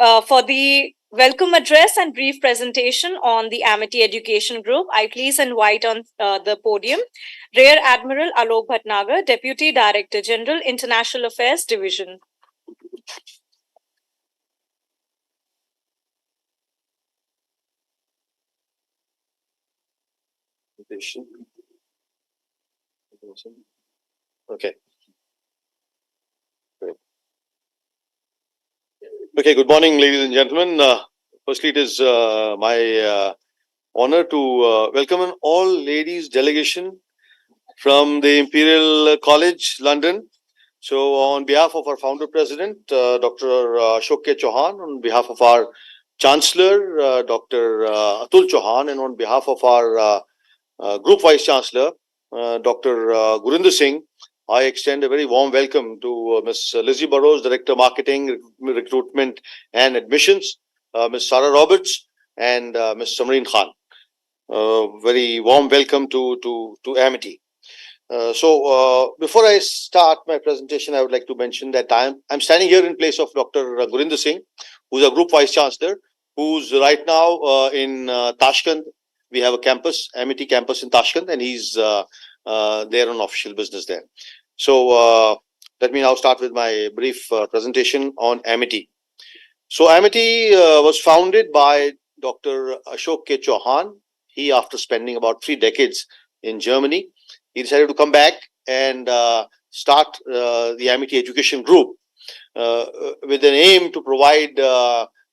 For the welcome address and brief presentation on the Amity Education Group, I please invite on the podium Rear Admiral Alok Bhatnagar, Deputy Director General, International Affairs Division. Okay. Great. Okay, good morning, ladies and gentlemen. Firstly, it is my honor to welcome an all-ladies delegation from the Imperial College, London. So, on behalf of our founder president, Dr. Ashok K. Chauhan, on behalf of our Chancellor, Dr. Atul Chauhan, and on behalf of our Group Vice Chancellor, Dr. Gurinder Singh, I extend a very warm welcome to Ms. Lizzie Burrows, Director Marketing, Recruitment and Admissions, Ms. Sarah Roberts, and Ms. Samreen Khan. Very warm welcome to Amity. Before I start my presentation, I would like to mention that I'm standing here in place of Dr. Gurinder Singh, who's a Group Vice Chancellor, who's right now in Tashkent. We have a campus, Amity campus in Tashkent, and he's there on official business there. So let me now start with my brief presentation on Amity. So Amity was founded by Dr. Ashok K. Chauhan. He, after spending about 3 decades in Germany, he decided to come back and start the Amity Education Group with an aim to provide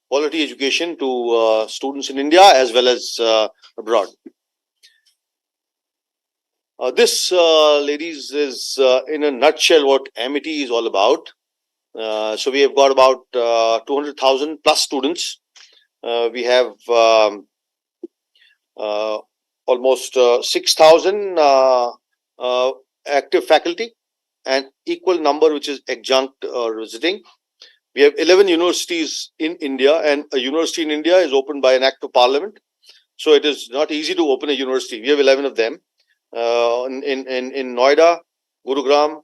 quality education to students in India as well as abroad. This, ladies, is in a nutshell what Amity is all about. So we have got about 200,000 plus students. We have almost 6,000 active faculty and equal number which is adjunct or visiting. We have 11 universities in India, and a university in India is opened by an act of parliament. So it is not easy to open a university. We have 11 of them in Noida, Gurugram,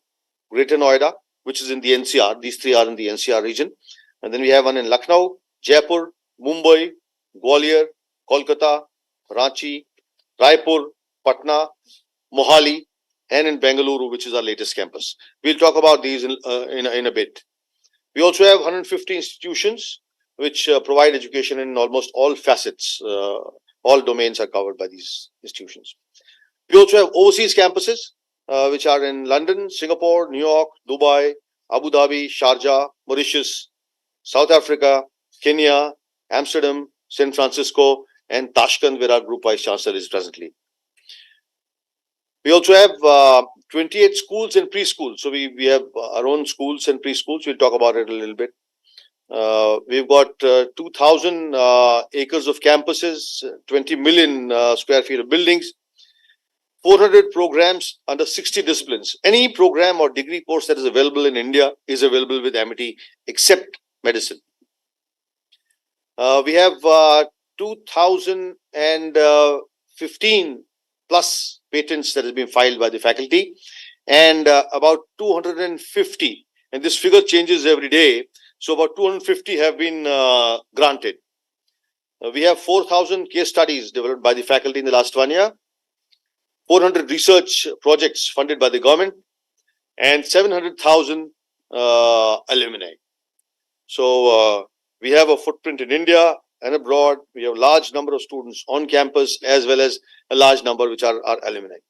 Greater Noida, which is in the NCR. These 3 are in the NCR region. And then we have one in Lucknow, Jaipur, Mumbai, Gwalior, Kolkata, Ranchi, Raipur, Patna, Mohali, and in Bengaluru, which is our latest campus. We'll talk about these in a bit. We also have 150 institutions which provide education in almost all facets. All domains are covered by these institutions. We also have overseas campuses, which are in London, Singapore, New York, Dubai, Abu Dhabi, Sharjah, Mauritius, South Africa, Kenya, Amsterdam, San Francisco, and Tashkent, where our Group Vice Chancellor is presently. We also have 28 schools and preschools. So we have our own schools and preschools. We'll talk about it a little bit. We've got 2,000 acres of campuses, 20 million square feet of buildings, 400 programs under 60 disciplines. Any program or degree course that is available in India is available with Amity, except medicine. We have 2,015 plus patents that have been filed by the faculty, and about 250, and this figure changes every day, so about 250 have been granted. We have 4,000 case studies developed by the faculty in the last 1 year, 400 research projects funded by the government, and 700,000 alumni. So we have a footprint in India and abroad. We have a large number of students on campus as well as a large number which are our alumni.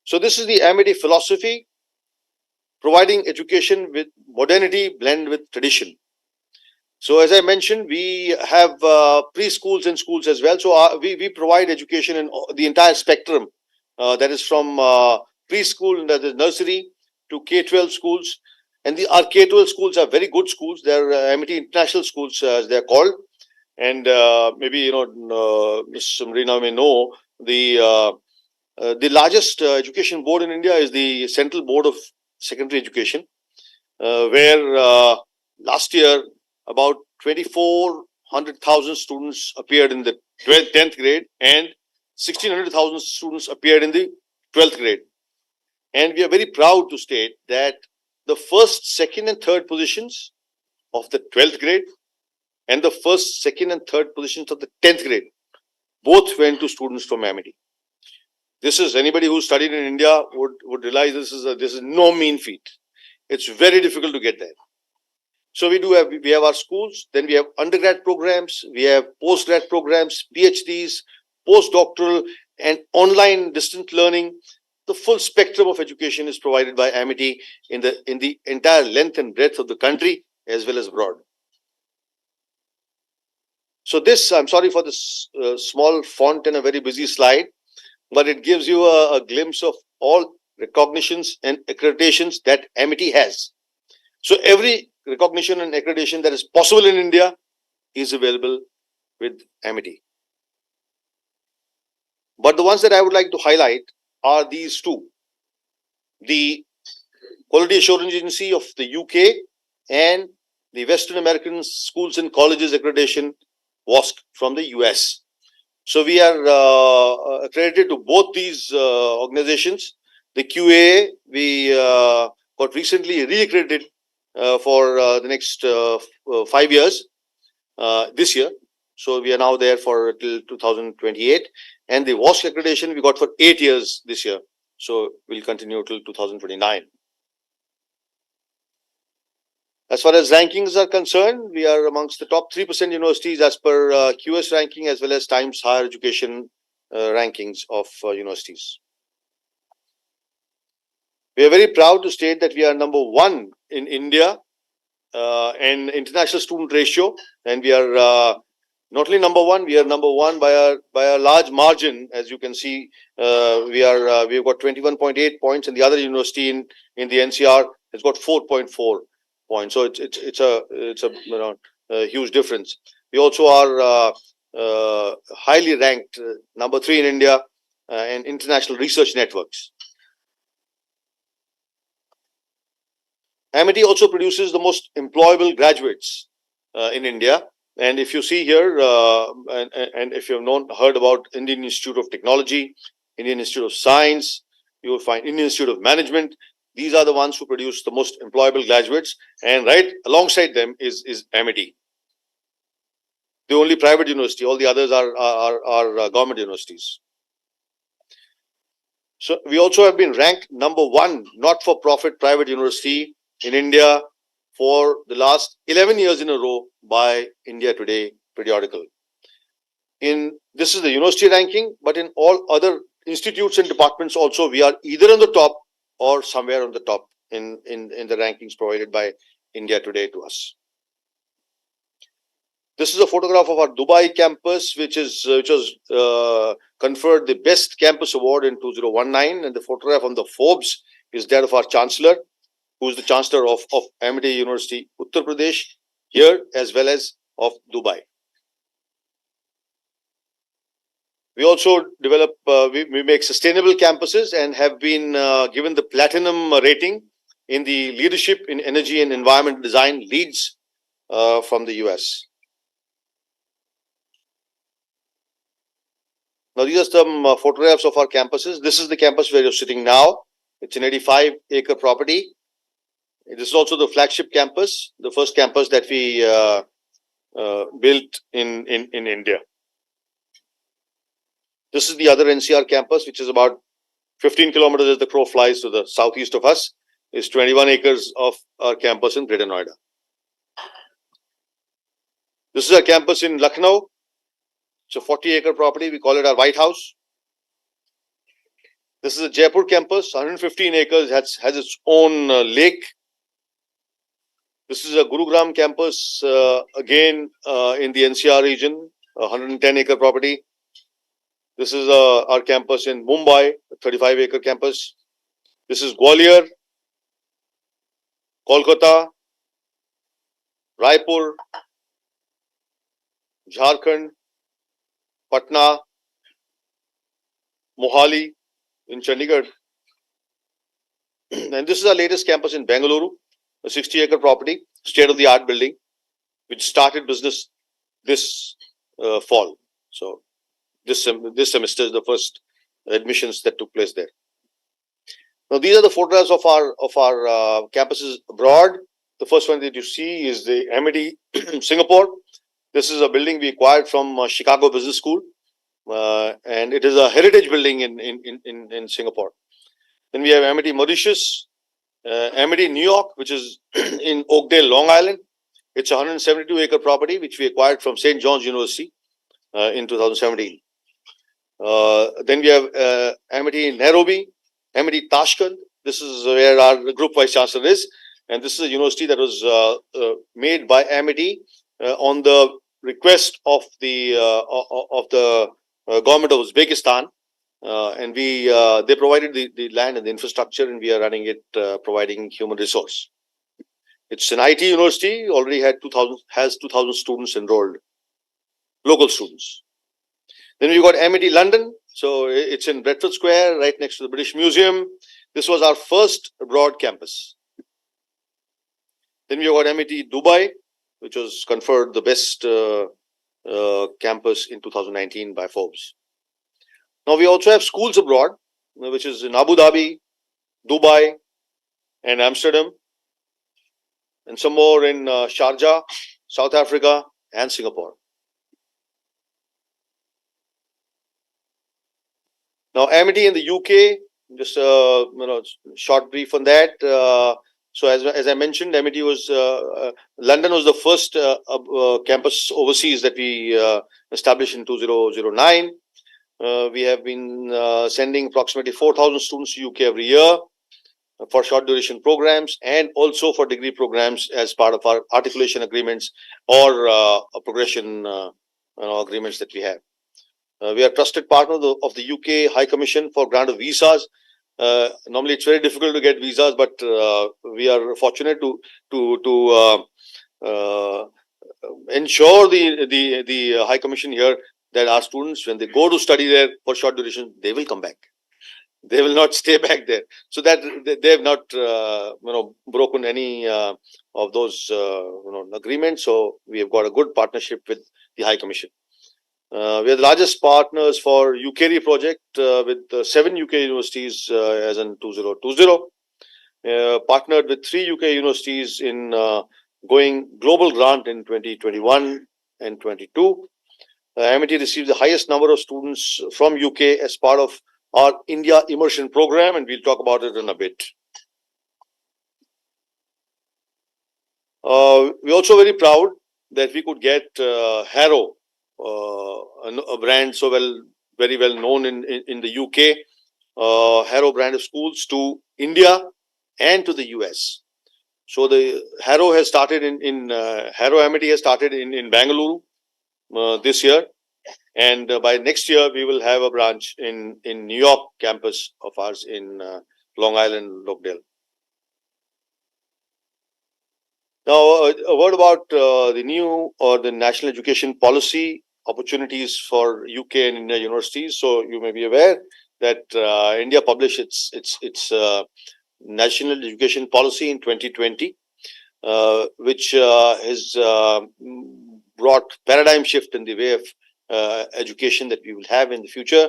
So this is the Amity philosophy, providing education with modernity blend with tradition. So as I mentioned, we have preschools and schools as well. So we provide education in the entire spectrum. That is from preschool, that is nursery, to K-12 schools. And our K-12 schools are very good schools. They're Amity International Schools, as they're called. And maybe, Ms. Marina may know, the largest education board in India is the Central Board of Secondary Education, where last year about 2,400,000 students appeared in the 10th grade and 1,600,000 students appeared in the 12th grade. And we are very proud to state that the first, second, and third positions of the 12th grade and the first, second, and third positions of the 10th grade. Both went to students from Amity. This is anybody who studied in India would realize this is no mean feat. It's very difficult to get there. So we have our schools, then we have undergrad programs, we have postgrad programs, PhDs, postdoctoral, and online distant learning. The full spectrum of education is provided by Amity in the entire length and breadth of the country as well as abroad. So this, I'm sorry for this small font and a very busy slide, but it gives you a glimpse of all recognitions and accreditations that Amity has. So every recognition and accreditation that is possible in India is available with Amity. But the ones that I would like to highlight are these two. The Quality Assurance Agency of the UK and the Western American Schools and Colleges Accreditation WASC from the US. So we are accredited to both these organizations. The QA, we got recently re-accredited for the next 5 years this year. So we are now there for till 2028. And the WASC accreditation we got for 8 years this year. So we'll continue till 2029. As far as rankings are concerned, we are amongst the top 3% universities as per QS ranking as well as Times Higher Education rankings of universities. We are very proud to state that we are number 1 in India in international student ratio, and we are not only number 1, we are number 1 by a large margin. As you can see, we've got 21.8 points, and the other university in the NCR has got 4.4 points. So it's a huge difference. We also are highly ranked number 3 in India in international research networks. Amity also produces the most employable graduates in India. And if you see here, and if you have heard about Indian Institute of Technology, Indian Institute of Science, you will find Indian Institute of Management. These are the ones who produce the most employable graduates, and right alongside them is Amity, the only private university. All the others are government universities. So we also have been ranked number 1 not-for-profit private university in India for the last 11 years in a row by India Today periodical. This is the university ranking, but in all other institutes and departments also, we are either on the top or somewhere on the top in the rankings provided by India Today to us. This is a photograph of our Dubai campus, which was conferred the Best Campus Award in 2019, and the photograph on the Forbes is that of our Chancellor, who is the Chancellor of Amity University, Uttar Pradesh, here as well as of Dubai. We also develop, we make sustainable campuses and have been given the platinum rating in the Leadership in Energy and Environment Design LEEDs from the US. Now, these are some photographs of our campuses. This is the campus where you're sitting now. It's an 85-acre property. This is also the flagship campus, the first campus that we built in India. This is the other NCR campus, which is about 15 kilometers as the crow flies to the southeast of us. Is 21 acres of our campus in Greater Noida. This is our campus in Lucknow. It's a 40-acre property. We call it our White House. This is a Jaipur campus, 115 acres, has its own lake. This is a Gurugram campus, again in the NCR region, a 110-acre property. This is our campus in Mumbai, a 35-acre campus. This is Gwalior, Kolkata, Raipur, Jharkhand, Patna, Mohali in Chandigarh. And this is our latest campus in Bengaluru, a 60-acre property, state-of-the-art building, which started business this fall. So this semester is the first admissions that took place there. Now, these are the photographs of our campuses abroad. The first one that you see is the Amity Singapore. This is a building we acquired from Chicago Business School, and it is a heritage building in Singapore. Then we have Amity Mauritius, Amity New York, which is in Oakdale, Long Island. It's a 172-acre property which we acquired from St. John's University in 2017. Then we have Amity Nairobi, Amity Tashkent. This is where our group vice chancellor is, and this is a university that was made by Amity on the request of the government of Uzbekistan, and they provided the land and the infrastructure, and we are running it, providing human resource. It's an IT university. Already has 2,000 students enrolled, local students. Then we've got Amity London. So it's in Bedford Square, right next to the British Museum. This was our first abroad campus. Then we've got Amity Dubai, which was conferred the best campus in 2019 by Forbes. Now we also have schools abroad, which is in Abu Dhabi, Dubai, and Amsterdam, and some more in Sharjah, South Africa, and Singapore. Now, Amity in the UK, just short brief on that. So as I mentioned, Amity was London was the first campus overseas that we established in 2009. We have been sending approximately 4,000 students to UK every year for short duration programs and also for degree programs as part of our articulation agreements or progression agreements that we have. We are a trusted partner of the UK High Commission for grant of visas. Normally, it's very difficult to get visas, but we are fortunate to ensure the High Commission here that our students, when they go to study there for short duration, they will come back. They will not stay back there. So that they have not broken any of those agreements. So we have got a good partnership with the High Commission. We are the largest partners for UKRI project with 7 UK universities as in 2020. Partnered with 3 UK universities in going global grant in 2021 and 22. Amity received the highest number of students from UK as part of our India immersion program, and we'll talk about it in a bit. We're also very proud that we could get Harrow, a brand very well known in the UK, Harrow brand of schools, to India and to the US. So the Harrow has started Harrow Amity has started in Bangalore this year, and by next year we will have a branch in New York campus of ours in Long Island, Oakdale. Now a word about the new or the national education policy opportunities for UK and India universities. So you may be aware that India published its national education policy in 2020, which has brought paradigm shift in the way of education that we will have in the future.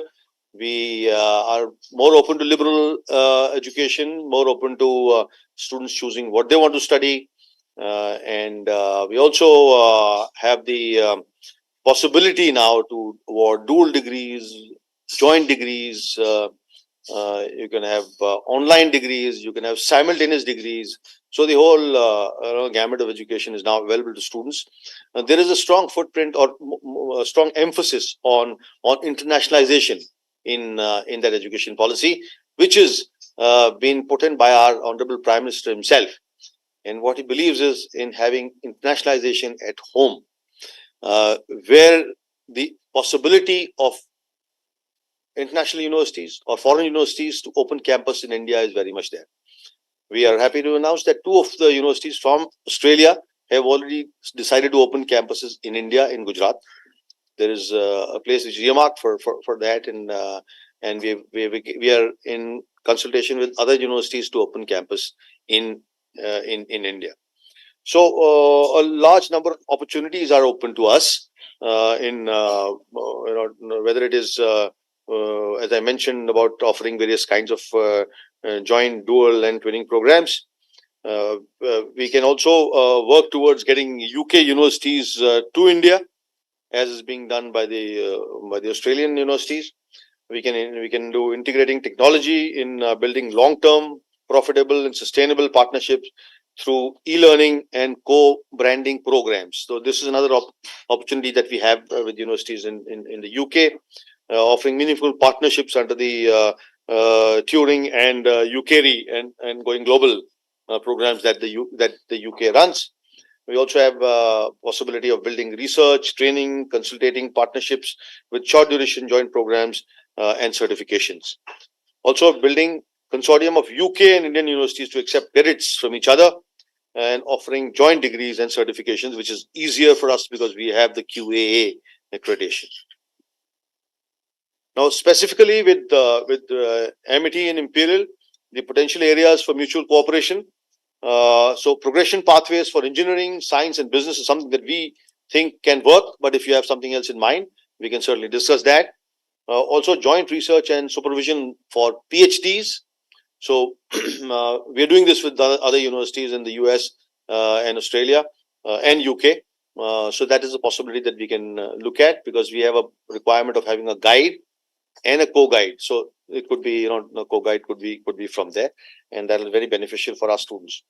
We are more open to liberal education, more open to students choosing what they want to study, and we also have the possibility now to award dual degrees, joint degrees. You can have online degrees, you can have simultaneous degrees. So the whole gamut of education is now available to students. There is a strong footprint or a strong emphasis on internationalization in that education policy, which is being put in by our Honorable Prime Minister himself. And what he believes is in having internationalization at home, where the possibility of international universities or foreign universities to open campus in India is very much there. We are happy to announce that 2 of the universities from Australia have already decided to open campuses in India, in Gujarat. There is a place which is earmarked for that, and we are in consultation with other universities to open campus in India. So a large number of opportunities are open to us in whether it is as I mentioned about offering various kinds of joint, dual, and twinning programs. We can also work towards getting UK universities to India, as is being done by the Australian universities. We can do integrating technology in building long-term, profitable, and sustainable partnerships through e-learning and co-branding programs. So this is another opportunity that we have with universities in the UK, offering meaningful partnerships under the Turing and UKRI and going global programs that the UK runs. We also have possibility of building research, training, consultating partnerships with short duration joint programs and certifications. Also building consortium of UK and Indian universities to accept credits from each other and offering joint degrees and certifications, which is easier for us because we have the QAA accreditation. Now, specifically with Amity and Imperial, the potential areas for mutual cooperation. So progression pathways for engineering, science, and business is something that we think can work. But if you have something else in mind, we can certainly discuss that. Also, joint research and supervision for PhDs. So we are doing this with the other universities in the US and Australia and UK. So that is a possibility that we can look at, because we have a requirement of having a guide and a co-guide. So it could be, a co-guide could be from there, and that is very beneficial for our students.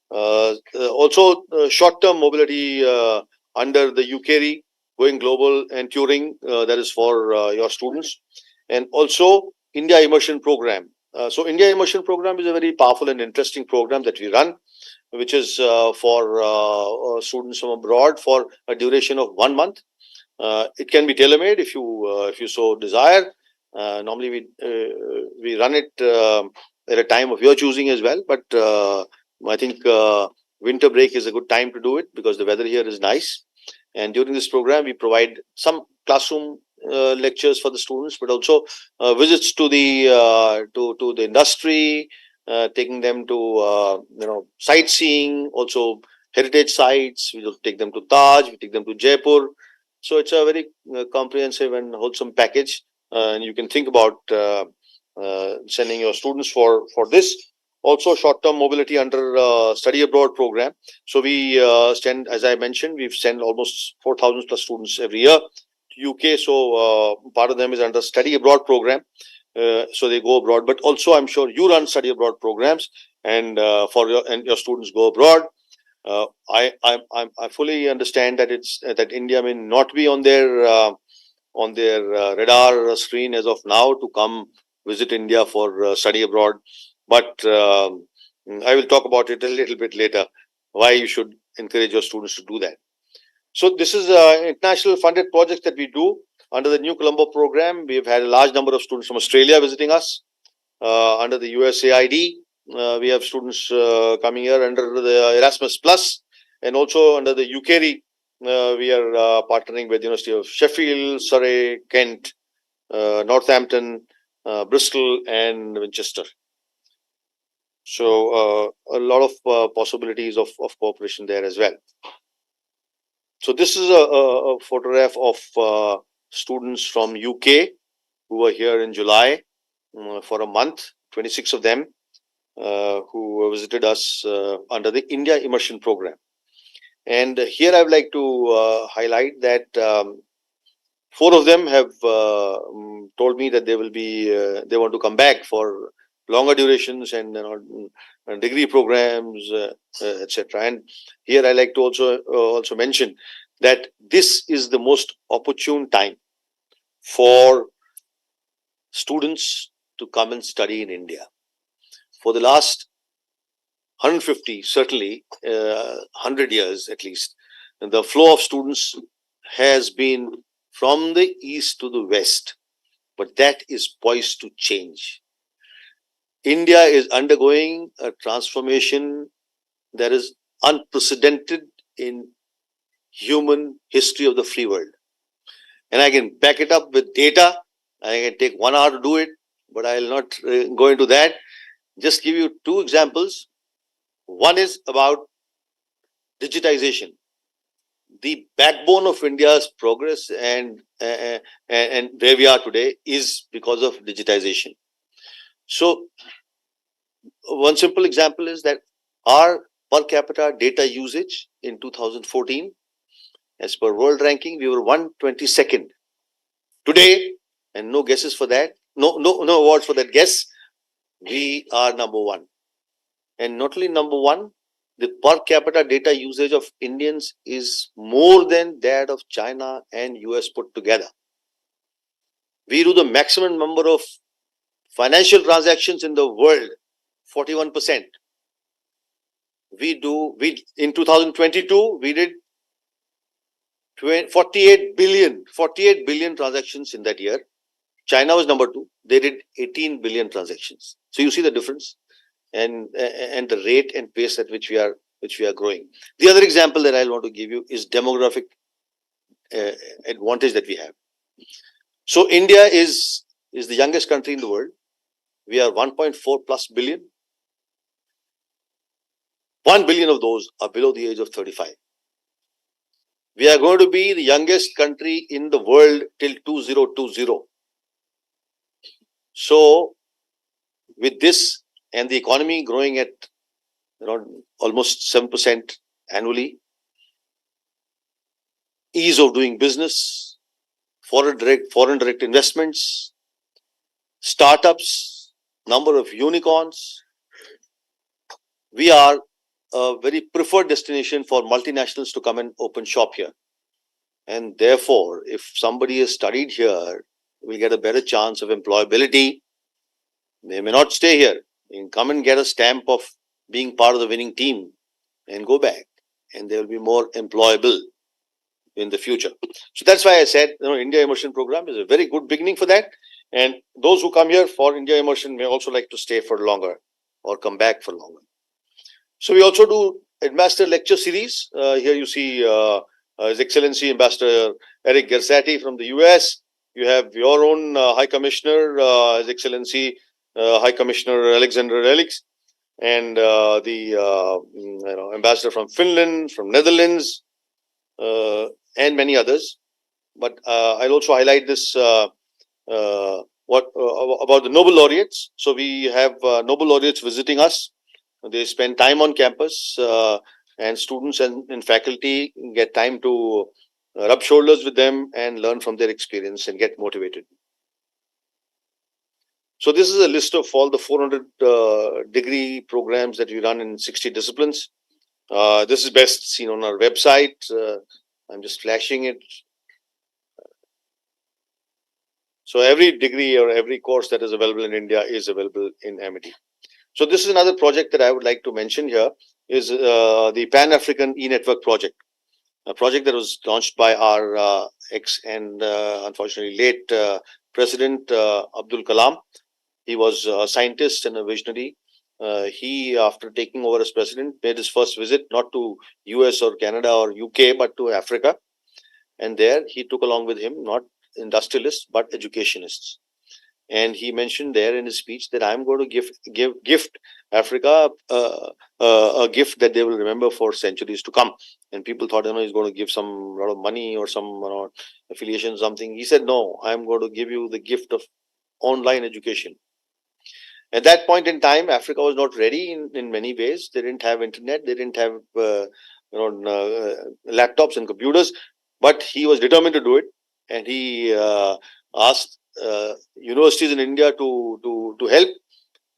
Also, short-term mobility under the UKRI, going global, and Turing, that is for your students, and also India Immersion Program. So India Immersion Program is a very powerful and interesting program that we run, which is for students from abroad for a duration of 1 month. It can be tailor-made if you so desire. Normally we run it at a time of your choosing as well, but I think winter break is a good time to do it because the weather here is nice. And during this program, we provide some classroom lectures for the students, but also visits to the industry, taking them to sightseeing, also heritage sites. We will take them to Taj, we take them to Jaipur. So it's a very comprehensive and wholesome package, and you can think about sending your students for this. Also, short-term mobility under study abroad program. So we send, as I mentioned, we've sent almost 4,000 plus students every year to UK. So part of them is under study abroad program. So they go abroad, but also I'm sure you run study abroad programs, and your students go abroad. I fully understand that India may not be on their radar screen as of now to come visit India for study abroad. But I will talk about it a little bit later, why you should encourage your students to do that. So this is international funded projects that we do under the New Colombo program. We have had a large number of students from Australia visiting us. Under the USAID, we have students coming here under the Erasmus Plus, and also under the UKRI, we are partnering with University of Sheffield, Surrey, Kent, Northampton, Bristol, and Winchester. So a lot of possibilities of cooperation there as well. So this is a photograph of students from UK who were here in July for a month, 26 of them who visited us under the India Immersion Program. And here I would like to highlight that 4 of them have told me that they want to come back for longer durations and degree programs, etc. And here I like to also mention that this is the most opportune time for students to come and study in India. For the last 150, certainly 100 years at least, the flow of students has been from the east to the west, but that is poised to change. India is undergoing a transformation that is unprecedented in human history of the free world. And I can back it up with data. I can take 1 hour to do it, but I will not go into that. Just give you 2 examples. One is about digitization. The backbone of India's progress and where we are today is because of digitization. So one simple example is that Our per capita data usage in 2014, as per world ranking, we were 122nd. Today, and no guesses for that, no awards for that guess, we are number one. And not only number one, the per capita data usage of Indians is more than that of China and US put together. We do the maximum number of financial transactions in the world, 41%. We in 2022, we did 48 billion transactions in that year. China was number two. They did 18 billion transactions. So you see the difference and the rate and pace at which we are growing. The other example that I want to give you is demographic advantage that we have. So India is the youngest country in the world. We are 1.4 plus billion. 1 billion of those are below the age of 35. We are going to be the youngest country in the world till 2020. So with this and the economy growing at almost 7% annually, ease of doing business, foreign direct investments, startups, number of unicorns, we are a very preferred destination for multinationals to come and open shop here. And therefore, if somebody has studied here, we get a better chance of employability. They may not stay here. They can come and get a stamp of being part of the winning team and go back. And they will be more employable in the future. So that's why I said, India Immersion Program is a very good beginning for that. And those who come here for India Immersion may also like to stay for longer or come back for longer. So we also do Ambassador Lecture Series. Here you see His Excellency Ambassador Eric Gersati from the US. You have your own High Commissioner, His Excellency High Commissioner Alexander Elix, and the Ambassador from Finland, from Netherlands, and many others. But I'll also highlight this about the Nobel laureates. So we have Nobel laureates visiting us. They spend time on campus, and students and faculty get time to rub shoulders with them and learn from their experience and get motivated. So this is a list of all the 400 degree programs that we run in 60 disciplines. This is best seen on our website. I'm just flashing it. So every degree or every course that is available in India is available in Amity. So this is another project that I would like to mention here is the Pan-African E-Network project, a project that was launched by our ex and unfortunately late President Abdul Kalam. He was a scientist and a visionary. He, after taking over as president, made his first visit not to US or Canada or UK, but to Africa. And there he took along with him not industrialists, but educationists. And he mentioned there in his speech that I'm going to gift Africa a gift that they will remember for centuries to come. And people thought, he's going to give some lot of money or some affiliation, something. He said, no, I'm going to give you the gift of online education. At that point in time, Africa was not ready in many ways. They didn't have internet. They didn't have laptops and computers. But he was determined to do it, and he asked universities in India to help.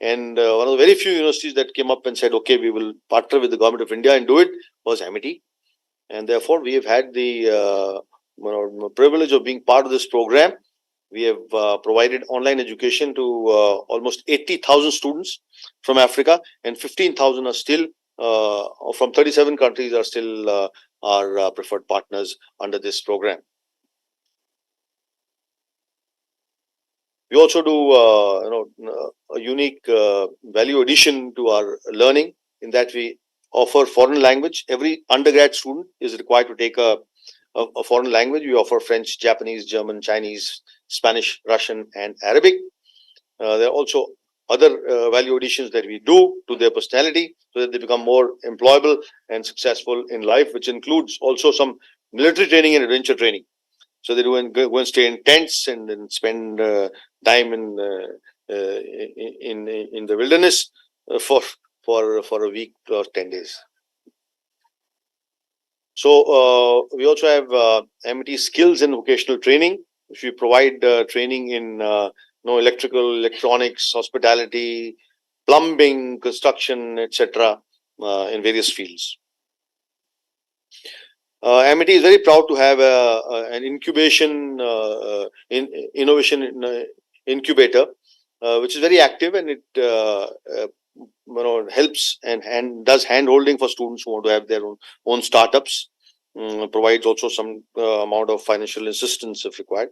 And one of the very few universities that came up and said, okay, we will partner with the government of India and do it was Amity. And therefore, we have had the privilege of being part of this program. We have provided online education to almost 80,000 students from Africa, and 15,000 are still from 37 countries are still our preferred partners under this program. We also do a unique value addition to our learning in that we offer foreign language. Every undergrad student is required to take a foreign language. We offer French, Japanese, German, Chinese, Spanish, Russian, and Arabic. There are also other value additions that we do to their personality so that they become more employable and successful in life, which includes also some military training and adventure training. So they go and stay in tents and then spend time in the wilderness for for a week or 10 days. So we also have MIT Skills and Vocational Training, which we provide training in electrical, electronics, hospitality, plumbing, construction, etc. In various fields. MIT is very proud to have an incubation innovation incubator, which is very active, and it helps and does hand holding for students who want to have their own startups. Provides also some amount of financial assistance if required.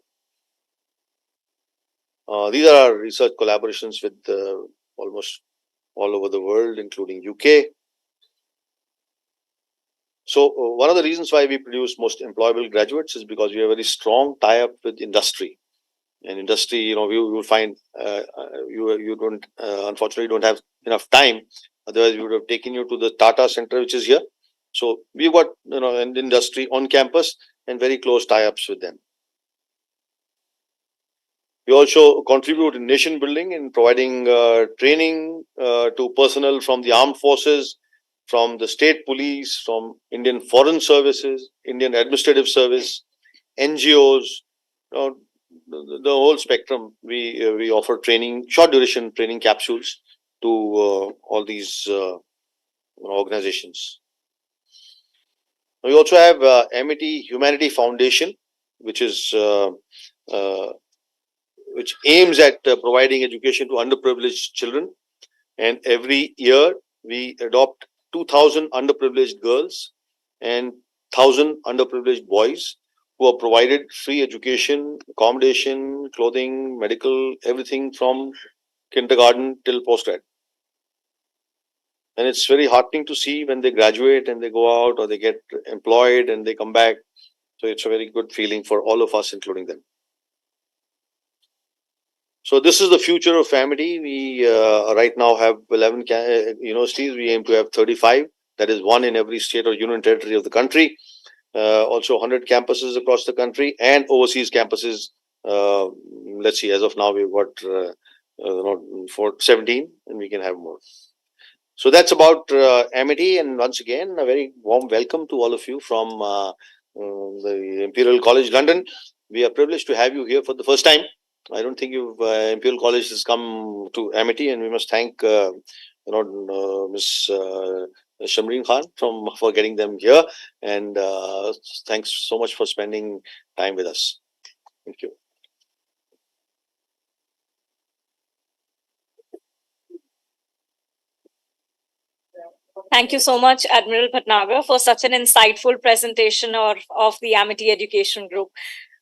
These are our research collaborations with almost all over the world, including UK. So one of the reasons why we produce most employable graduates is because we have a very strong tie-up with industry. And industry, you will find you don't unfortunately don't have enough time. Otherwise, we would have taken you to the Tata Center, which is here. So we've got an industry on campus and very close tie-ups with them. We also contribute in nation building in providing training to personnel from the armed forces, from the state police, from Indian Foreign Services, Indian Administrative Service, NGOs, the whole spectrum. We offer training, short duration training capsules to all these organizations. We also have MIT Humanity Foundation, which is which aims at providing education to underprivileged children, and every year we adopt 2,000 underprivileged girls and 1,000 underprivileged boys who are provided free education, accommodation, clothing, medical, everything from kindergarten till postgrad. And it's very heartening to see when they graduate and they go out or they get employed and they come back. So it's a very good feeling for all of us, including them. So this is the future of MIT. We right now have 11 universities. We aim to have 35. That is one in every state or union territory of the country. Also 100 campuses across the country and overseas campuses. Let's see, as of now, we've got 17 and we can have more. So that's about MIT. And once again, a very warm welcome to all of you from the Imperial College London. We are privileged to have you here for the first time. I don't think Imperial College has come to MIT, and we must thank Miss Shamreen Khan for getting them here, and thanks so much for spending time with us. Thank you. Thank you so much, Admiral Bhatnagar, for such an insightful presentation of the Amity Education Group.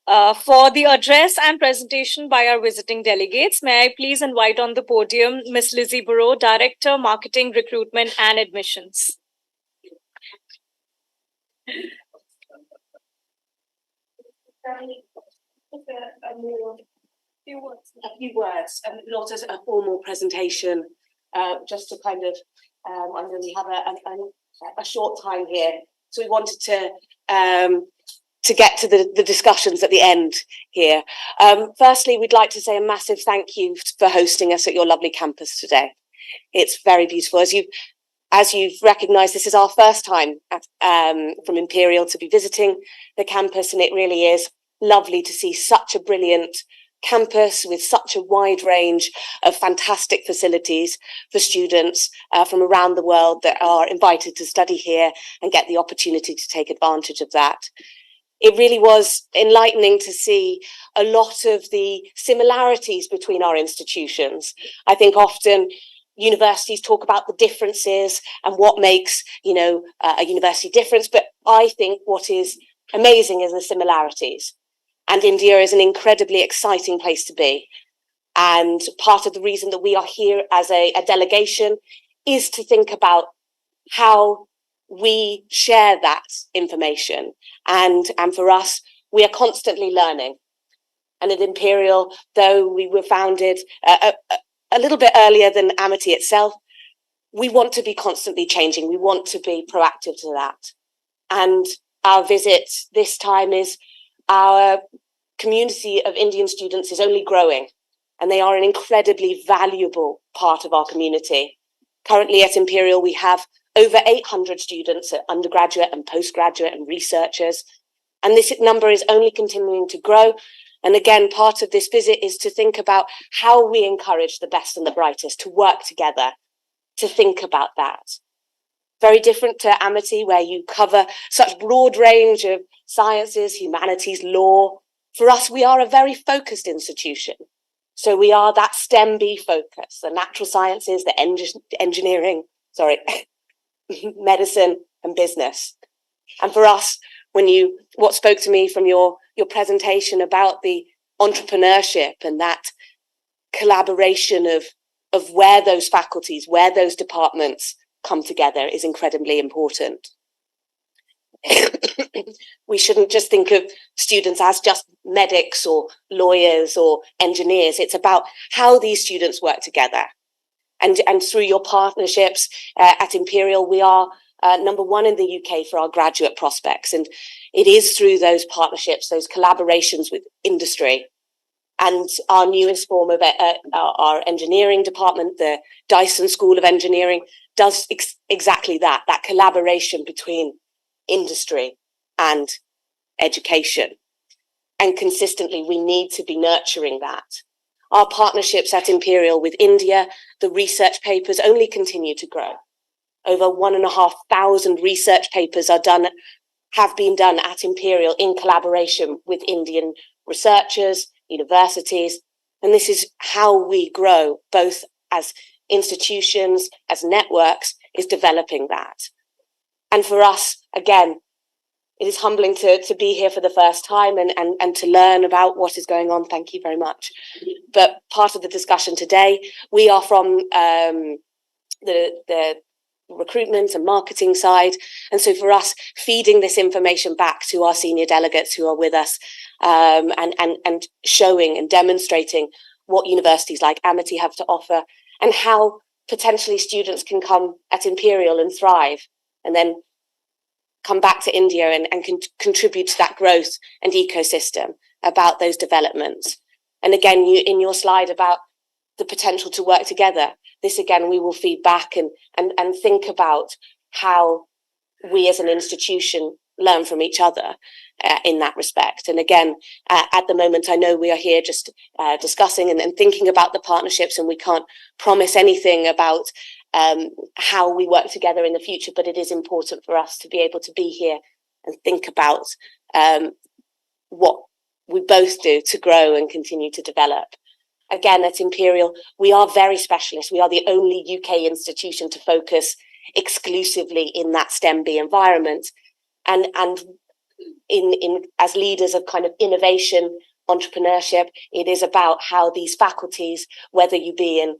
For the address and presentation by our visiting delegates, may I please invite on the podium Ms. Lizzie Burrow, Director, Marketing, Recruitment and Admissions. A few words, not as a formal presentation, just to kind of, I know we have a short time here, so we wanted to get to the discussions at the end here. Firstly, we'd like to say a massive thank you for hosting us at your lovely campus today. It's very beautiful. As you've recognised, this is our first time from Imperial to be visiting the campus, and it really is lovely to see such a brilliant campus with such a wide range of fantastic facilities for students from around the world that are invited to study here and get the opportunity to take advantage of that. It really was enlightening to see a lot of the similarities between our institutions. I think often universities talk about the differences and what makes, a university difference, but I think what is amazing is the similarities. And India is an incredibly exciting place to be. And part of the reason that we are here as a delegation is to think about how we share that information. And for us, we are constantly learning. And at Imperial, though we were founded a little bit earlier than Amity itself, we want to be constantly changing. We want to be proactive to that. And our visit this time is our community of Indian students is only growing, and they are an incredibly valuable part of our community. Currently at Imperial, we have over 800 students at undergraduate and postgraduate and researchers. And this number is only continuing to grow. And again, part of this visit is to think about how we encourage the best and the brightest to work together, to think about that. Very different to Amity, where you cover such broad range of sciences, humanities, law. For us, we are a very focused institution. So we are that STEM-B focus, the natural sciences, the engineering, medicine and business. And for us, what spoke to me from your presentation about the entrepreneurship and that collaboration of where those faculties, where those departments come together is incredibly important. We shouldn't just think of students as just medics or lawyers or engineers. It's about how these students work together. And through your partnerships at Imperial, we are number one in the UK for our graduate prospects. And it is through those partnerships, those collaborations with industry. And our newest form of our engineering department, the Dyson School of Engineering, does exactly that collaboration between industry and education. And consistently, we need to be nurturing that. Our partnerships at Imperial with India, the research papers only continue to grow. Over 1,500 research papers have been done at Imperial in collaboration with Indian researchers, universities. And this is how we grow, both as institutions, as networks, is developing that. And for us, again, it is humbling to be here for the first time and to learn about what is going on. Thank you very much. But part of the discussion today, we are from the recruitment and marketing side. And so for us, feeding this information back to our senior delegates who are with us and showing and demonstrating what universities like Amity have to offer and how potentially students can come at Imperial and thrive and then come back to India and contribute to that growth and ecosystem about those developments. And again, in your slide about the potential to work together, this again, we will feed back and think about how we as an institution learn from each other in that respect. And again, at the moment, I know we are here just discussing and thinking about the partnerships, and we can't promise anything about how we work together in the future, but it is important for us to be able to be here and think about what we both do to grow and continue to develop. Again, at Imperial, we are very specialist. We are the only UK institution to focus exclusively in that STEM-B environment. And in as leaders of kind of innovation, entrepreneurship, it is about how these faculties, whether you be in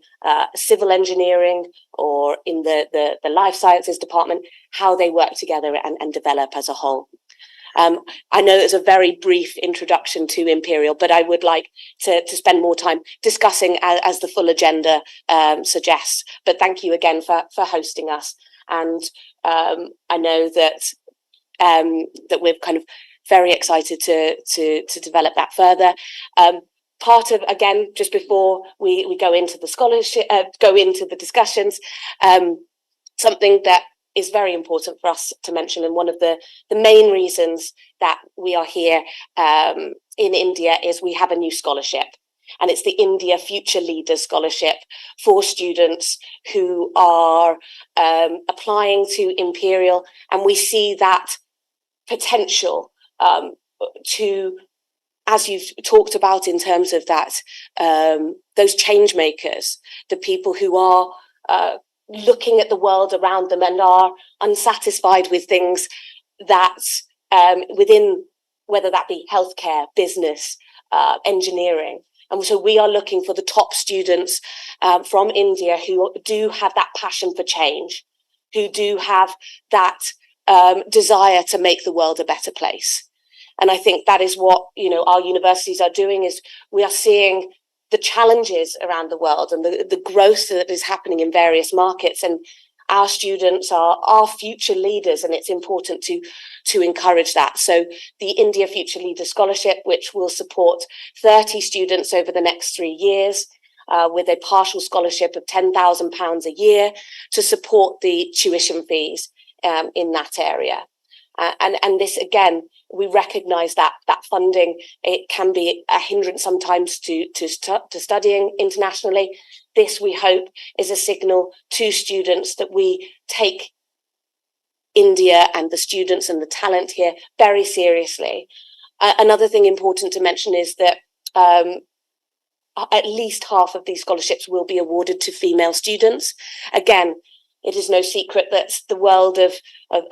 civil engineering or in the life sciences department, how they work together and develop as a whole. I know it's a very brief introduction to Imperial, but I would like to spend more time discussing as the full agenda suggests. But thank you again for hosting us. And I know that we're kind of very excited to develop that further. Part of, again, just before we go into the scholarship, go into the discussions, something that is very important for us to mention, and one of the main reasons that we are here in India is we have a new scholarship, and it's the India Future Leaders Scholarship for students who are applying to Imperial, and we see that potential to, as you've talked about in terms of that, those change makers, the people who are looking at the world around them and are unsatisfied with things that within, whether that be healthcare, business, engineering. And so we are looking for the top students from India who do have that passion for change, who do have that desire to make the world a better place. And I think that is what, our universities are doing, is we are seeing the challenges around the world and the growth that is happening in various markets. And our students are our future leaders, and it's important to encourage that. So the India Future Leaders Scholarship, which will support 30 students over the next 3 years, with a partial scholarship of £10,000 a year to support the tuition fees in that area. And this, again, we recognise that funding, it can be a hindrance sometimes to studying internationally. This, we hope, is a signal to students that we take India and the students and the talent here very seriously. Another thing important to mention is that at least half of these scholarships will be awarded to female students. Again, it is no secret that the world of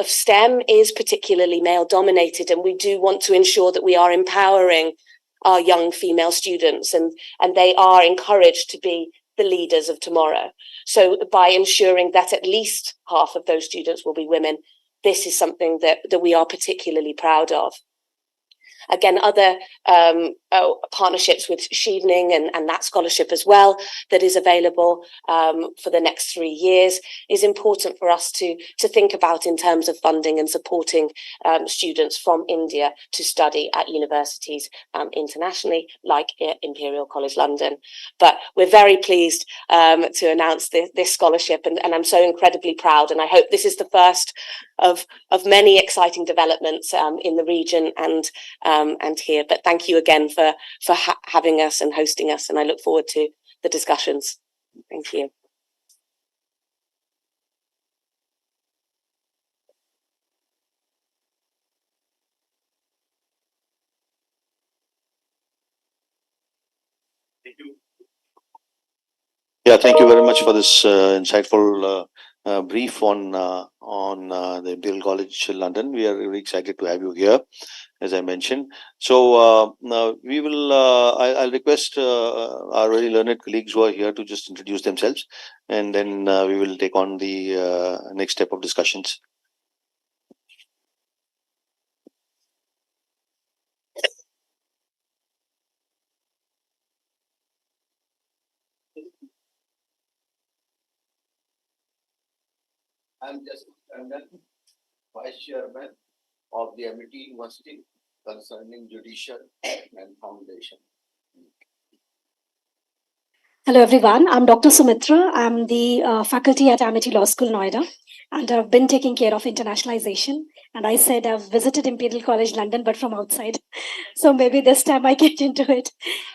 STEM is particularly male dominated, and we do want to ensure that we are empowering our young female students and they are encouraged to be the leaders of tomorrow. So by ensuring that at least half of those students will be women, this is something that we are particularly proud of. Again, other partnerships with Shevening and that scholarship as well that is available for the next 3 years is important for us to think about in terms of funding and supporting students from India to study at universities internationally, like Imperial College London. But we're very pleased to announce this scholarship, and I'm so incredibly proud, and I hope this is the first of many exciting developments in the region and here. But thank you again for having us and hosting us, and I look forward to the discussions. Thank you. Thank you. Yeah, thank you very much for this insightful brief on the Imperial College London. We are very excited to have you here, as I mentioned. So now we will, I'll request our very learned colleagues who are here to just introduce themselves, and then we will take on the next step of discussions. I'm just Vice Chairman of the Amity University concerning judicial and foundation. Hello, everyone. I'm Dr. Sumitra. I'm the faculty at Amity Law School, Noida, and I've been taking care of internationalization. And I said I've visited Imperial College London, but from outside. So maybe this time I get into it.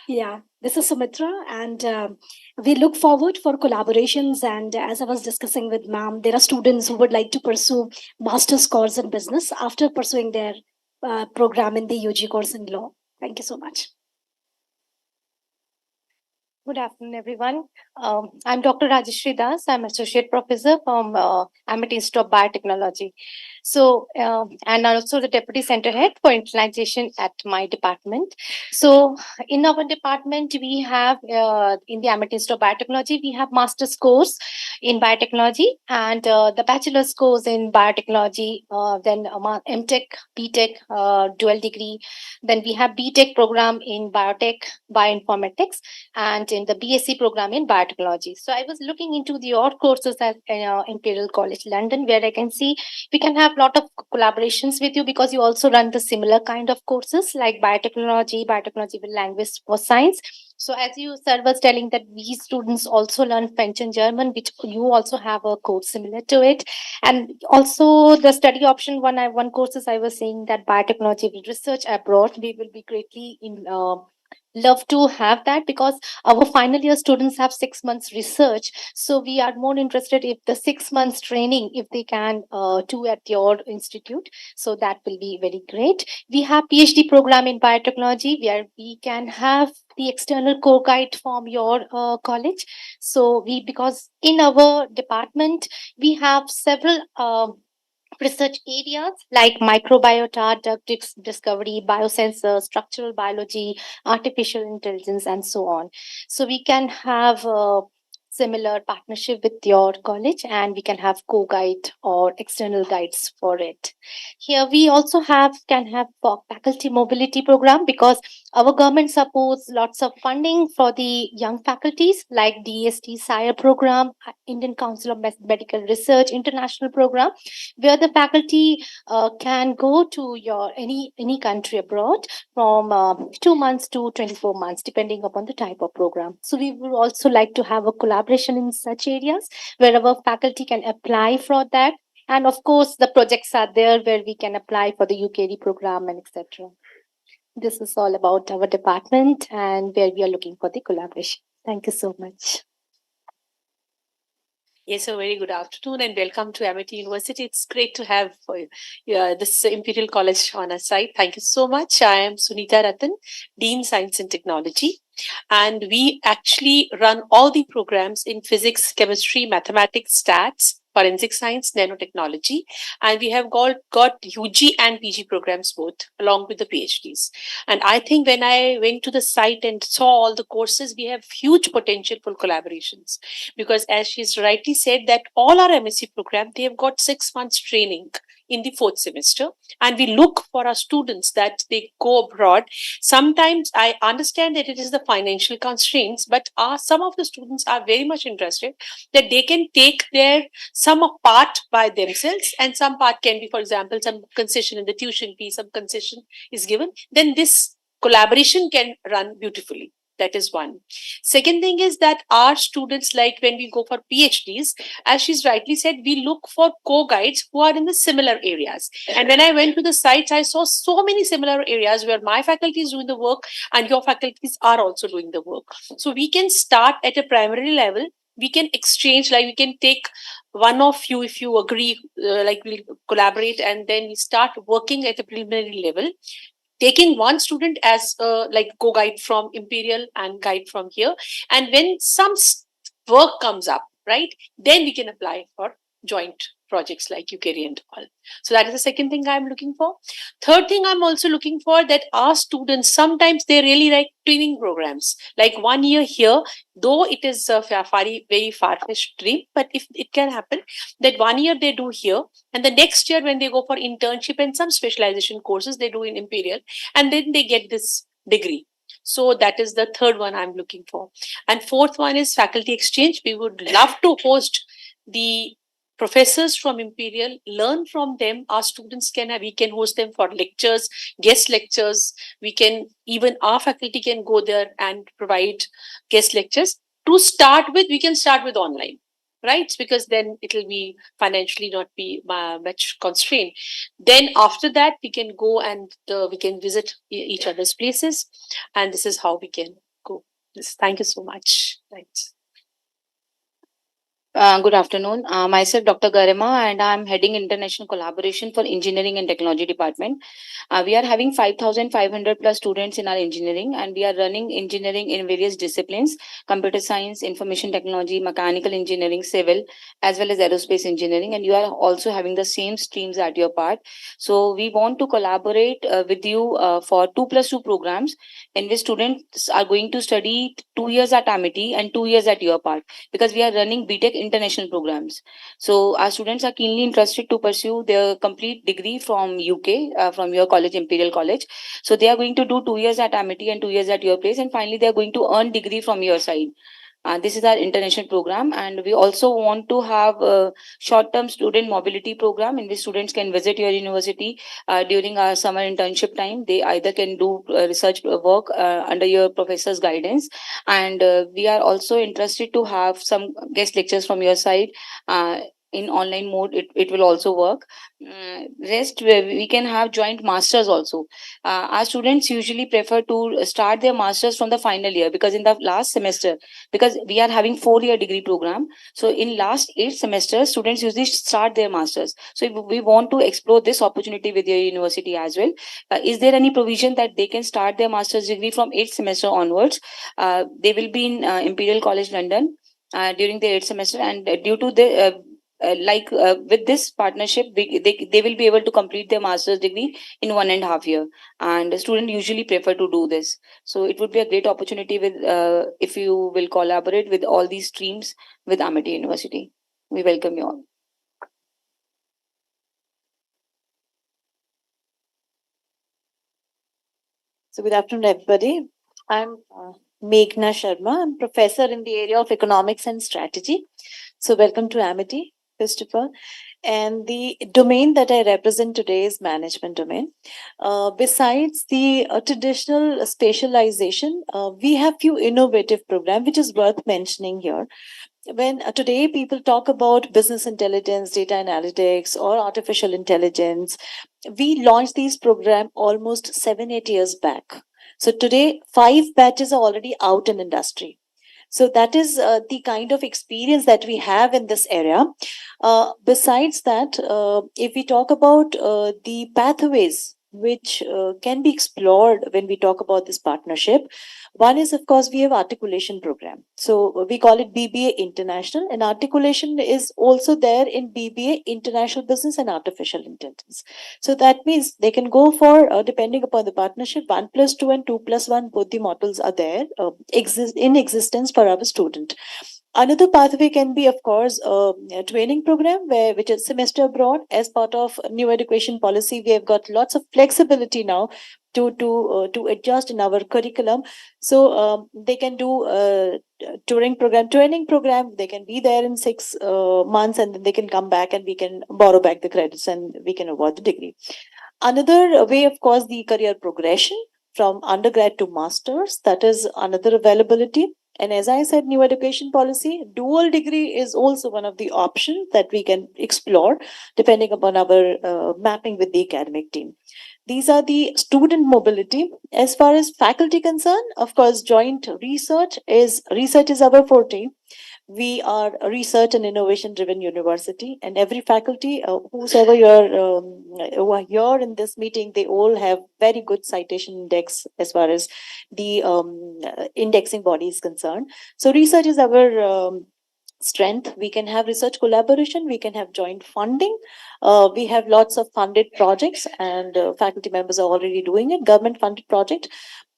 Yeah, this is Sumitra, and we look forward for collaborations. And as I was discussing with ma'am, there are students who would like to pursue master's course in business after pursuing their program in the UG course in law. Thank you so much. Good afternoon, everyone. I'm Dr. Rajeshri Das. I'm Associate Professor from Amity Institute of Biotechnology. So, and also the Deputy Center Head for Internationalization at my department. So, in our department, we have, in the Amity Institute of Biotechnology, we have master's course in biotechnology and the bachelor's course in biotechnology, then MTech, BTech, dual degree. Then we have BTech program in biotech, bioinformatics, and in the BSc program in biotechnology. So I was looking into the odd courses at Imperial College London, where I can see we can have a lot of collaborations with you because you also run the similar kind of courses like biotechnology with language for science. So as you sir was telling that we students also learn French and German, which you also have a course similar to it. And also the study option one courses I was saying that biotechnology with research abroad, we will be greatly in love to have that because our final year students have 6 months research, so we are more interested if the 6 months training if they can do at your institute, so that will be very great. We have PhD program in biotechnology where we can have the external co-guide from your college. So because in our department we have several research areas like microbiota, drug discovery, biosensors, structural biology, artificial intelligence, and so on. So we can have similar partnership with your college, and we can have co-guide or external guides for it. Here we also can have faculty mobility program, because our government supports lots of funding for the young faculties like DST SIRE program, Indian Council of Medical Research international program, where the faculty can go to your any country abroad from 2 months to 24 months, depending upon the type of program. So we would also like to have a collaboration in such areas where our faculty can apply for that. And of course, the projects are there where we can apply for the UKD program and etc. This is all about our department and where we are looking for the collaboration. Thank you so much. Yes, a very good afternoon and welcome to Amity University. It's great to have this Imperial College on our side. Thank you so much. I am Sunita Ratan, Dean Science and Technology, and we actually run all the programs in physics, chemistry, mathematics, stats, forensic science, nanotechnology, and we have got UG and PG programs both along with the PhDs. And I think when I went to the site and saw all the courses, we have huge potential for collaborations, because as she's rightly said that all our MSc program, they have got 6 months training in the 4th semester, and we look for our students that they go abroad. Sometimes I understand that it is the financial constraints, but some of the students are very much interested that they can take their some part by themselves, and some part can be, for example, some concession in the tuition fee, some concession is given, then this collaboration can run beautifully. That is one. Second thing is that our students, like when we go for PhDs, as she's rightly said, we look for co-guides who are in the similar areas. And when I went to the sites, I saw so many similar areas where my faculty is doing the work and your faculties are also doing the work. So we can start at a primary level. We can exchange, like we can take one of you, if you agree, like we'll collaborate, and then we start working at a preliminary level, taking one student as like co-guide from Imperial and guide from here. And when some work comes up, right, then we can apply for joint projects like UKD and all. So that is the second thing I'm looking for. Third thing I'm also looking for, that our students, sometimes they really like training programs, like 1 year here, though it is a very far-fetched dream, but if it can happen, that 1 year they do here, and the next year when they go for internship and some specialization courses they do in Imperial, and then they get this degree. So that is the third one I'm looking for. And fourth one is faculty exchange. We would love to host the professors from Imperial, learn from them. Our students we can host them for lectures, guest lectures. We can, even our faculty can go there and provide guest lectures. To start with, we can start with online, right? Because then it will be financially not be much constrained. Then after that, we can go and we can visit each other's places. And this is how we can go. Thank you so much. Right. Good afternoon. Myself, Dr. Garima, and I'm heading International Collaboration for Engineering and Technology Department. We are having 5,500 plus students in our engineering, and we are running engineering in various disciplines: computer science, information technology, mechanical engineering, civil, as well as aerospace engineering. And you are also having the same streams at your part. So we want to collaborate with you for 2+2 programs, in which students are going to study 2 years at Amity and 2 years at your part, because we are running BTech international programs. So our students are keenly interested to pursue their complete degree from UK, from your college, Imperial College. So they are going to do 2 years at Amity and 2 years at your place, and finally they are going to earn degree from your side. This is our international program, and we also want to have a short-term student mobility program in which students can visit your university during our summer internship time. They either can do research work under your professor's guidance, and we are also interested to have some guest lectures from your side. In online mode, it will also work. Rest, we can have joint masters also. Our students usually prefer to start their masters from the final year, because in the last semester, because we are having 4-year degree program, so in last 8 semesters students usually start their masters. So we want to explore this opportunity with your university as well. Is there any provision that they can start their master's degree from 8th semester onwards? They will be in Imperial College London during the 8th semester, and due to the with this partnership, they will be able to complete their master's degree in 1.5 year, and the student usually prefer to do this. So it would be a great opportunity with if you will collaborate with all these streams with Amity University. We welcome you all. So good afternoon, everybody. I'm Meghna Sharma. I'm professor in the area of economics and strategy. So welcome to Amity, first of all. And the domain that I represent today is management domain. Besides the traditional specialization, we have few innovative programs, which is worth mentioning here. When today people talk about business intelligence, data analytics, or artificial intelligence, we launched these programs almost 7-8 years back. So today, 5 batches are already out in industry. So that is the kind of experience that we have in this area. Besides that, if we talk about the pathways which can be explored when we talk about this partnership, one is, of course, we have articulation program. So we call it BBA International, and articulation is also there in BBA International Business and Artificial Intelligence. So that means they can go for, depending upon the partnership, 1+2 and 2+1, both the models are there, in existence for our student. Another pathway can be, of course, a training program which is semester abroad. As part of new education policy, we have got lots of flexibility now to adjust in our curriculum. So they can do training program. They can be there in 6 months, and then they can come back and we can borrow back the credits and we can award the degree. Another way, of course, the career progression from undergrad to masters. That is another availability. And as I said, new education policy, dual degree is also one of the options that we can explore depending upon our mapping with the academic team. These are the student mobility. As far as faculty concerned, of course, joint research is our forte. We are a research and innovation driven university, and every faculty, whosoever who are here in this meeting, they all have very good citation index as far as the indexing body is concerned. So research is our strength. We can have research collaboration, we can have joint funding, we have lots of funded projects, and faculty members are already doing it, government funded project.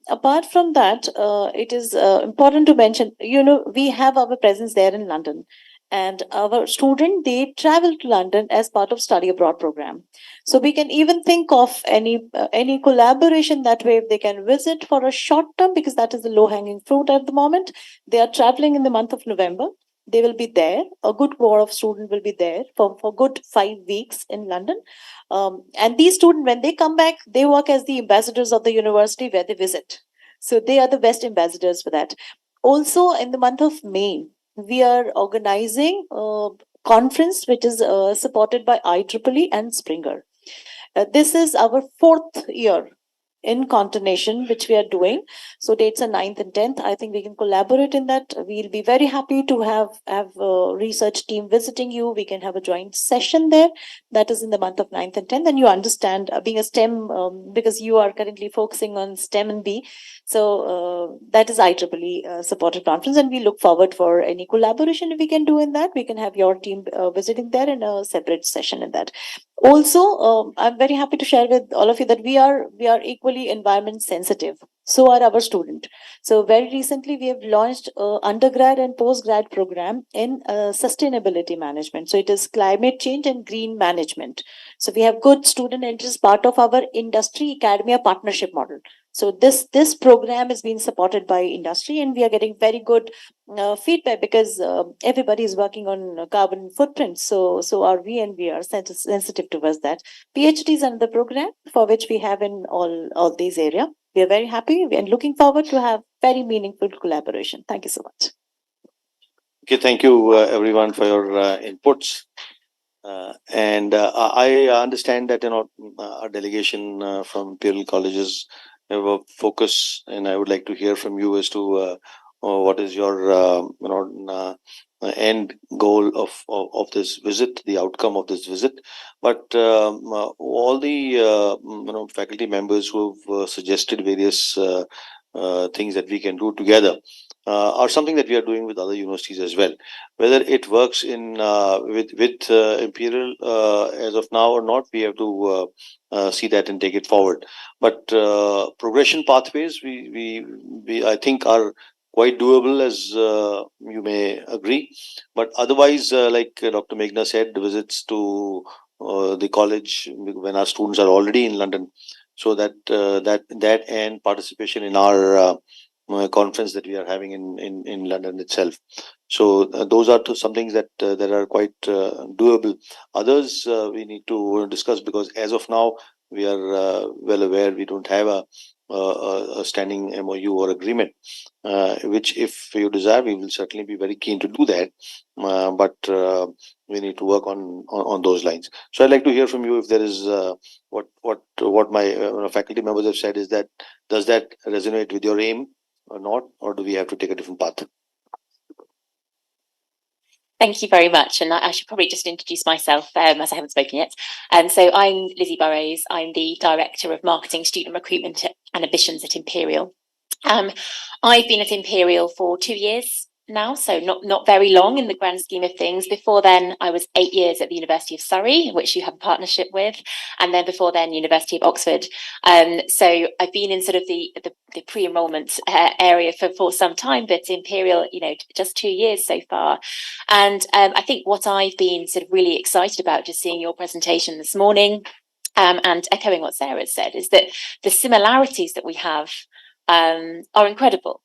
Apart from that, it is important to mention, we have our presence there in London, and our student, they travel to London as part of study abroad program. So we can even think of any collaboration that way. They can visit for a short term, because that is the low hanging fruit at the moment. They are traveling in the month of November. They will be there. A good core of students will be there for good 5 weeks in London. And these students, when they come back, they work as the ambassadors of the university where they visit. So they are the best ambassadors for that. Also, in the month of May, we are organizing a conference which is supported by IEEE and Springer. This is our 4th year in continuation, which we are doing. So dates are 9th and 10th. I think we can collaborate in that. We'll be very happy to have a research team visiting you. We can have a joint session there. That is in the month of 9th and 10th. And you understand, being a STEM, because you are currently focusing on STEM and B. So that is IEEE supported conference, and we look forward for any collaboration if we can do in that. We can have your team visiting there in a separate session in that. Also, I'm very happy to share with all of you that we are equally environment sensitive. So are our students. So very recently, we have launched undergrad and postgrad program in sustainability management. So it is climate change and green management. So we have good student interest, part of our industry academia partnership model. So this program is being supported by industry, and we are getting very good feedback, because everybody is working on carbon footprint. So are we, and we are sensitive towards that. PhD is another program for which we have in all these areas. We are very happy and looking forward to have very meaningful collaboration. Thank you so much. Okay, thank you everyone for your inputs. And I understand that our delegation from Imperial Colleges have a focus, and I would like to hear from you as to what is your end goal of this visit, the outcome of this visit. But all the faculty members who have suggested various things that we can do together. are something that we are doing with other universities as well. Whether it works in with Imperial as of now or not, we have to see that and take it forward. But progression pathways, we I think are quite doable, as you may agree. But otherwise, like Dr. Meghna said, visits to the college when our students are already in London, so that and participation in our conference that we are having in London itself. So those are some things that are quite doable. Others we need to discuss, because as of now we are well aware we don't have a standing MOU or agreement, which if you desire we will certainly be very keen to do that. But we need to work on those lines. So I'd like to hear from you if there is what my faculty members have said. Is that, does that resonate with your aim or not, or do we have to take a different path? Thank you very much. And I should probably just introduce myself as I haven't spoken yet. So I'm Lizzie Burrows. I'm the Director of Marketing, Student Recruitment and Admissions at Imperial. I've been at Imperial for 2 years now, so not very long in the grand scheme of things. Before then, I was 8 years at the University of Surrey, which you have a partnership with, and then before then, University of Oxford. So I've been in sort of the pre-enrollment area for some time, but Imperial, just 2 years so far. And I think what I've been sort of really excited about, just seeing your presentation this morning, and echoing what Sarah said, is that the similarities that we have are incredible.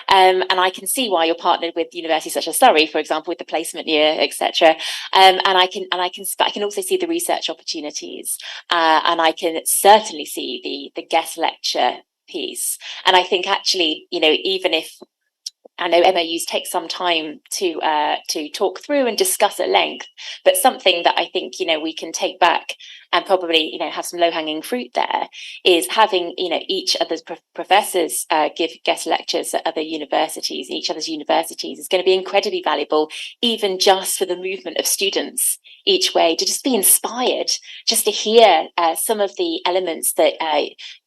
And I can see why you're partnered with universities such as Surrey, for example, with the placement year, etc. And I can also see the research opportunities, and I can certainly see the guest lecture piece. And I think actually, even if I know MOUs take some time to talk through and discuss at length, but something that I think we can take back and probably have some low-hanging fruit there is having each other's professors give guest lectures at other universities. Each other's universities is going to be incredibly valuable, even just for the movement of students each way, to just be inspired, just to hear some of the elements that